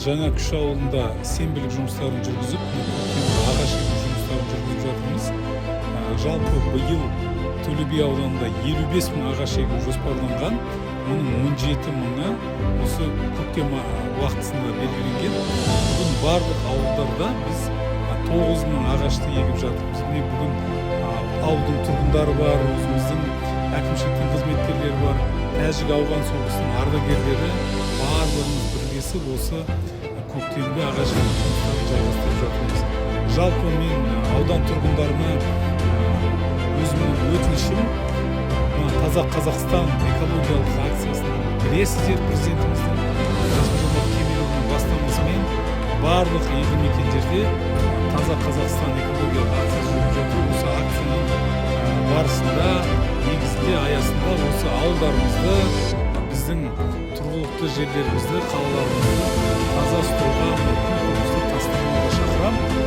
жаңа күш ауылында сенбілік жұмыстарын жүргізіп, ағаш егу жұмыстарын жүргізіп жатырмыз. Жалпы биыл Төле би ауданында 55 мың ағаш егу жоспарланған. Оның 17 мыңы осы көктем уақытысында белгіленген. Бүгін барлық ауылдарда біз 9 мың ағашты егіп жатырмыз. Міне бүгін ауылдың тұрғындары бар, өзіміздің әкімшіліктің қызметкерлері бар, тәжік ауған соғысының ардагерлері барлығымыз бірлесіп осы көктемгі ағаш егу жұмыстарын жалғастырып жатырмыз. Жалпы мен аудан тұрғындарына өзімнің өтінішім, Таза Қазақстан экологиялық акциясының білесіздер, президентіміздің Қасым-Жомарт Кемелұлының бастамасымен барлық елді мекендерде Таза Қазақстан экологиялық акциясы жүріп жатыр. Осы акцияның барысында, негізінде аясында осы ауылдарымызды, біздің тұрғылықты жерлерімізді, қалаларымызды таза ұстауға, тастамауға шақырамын.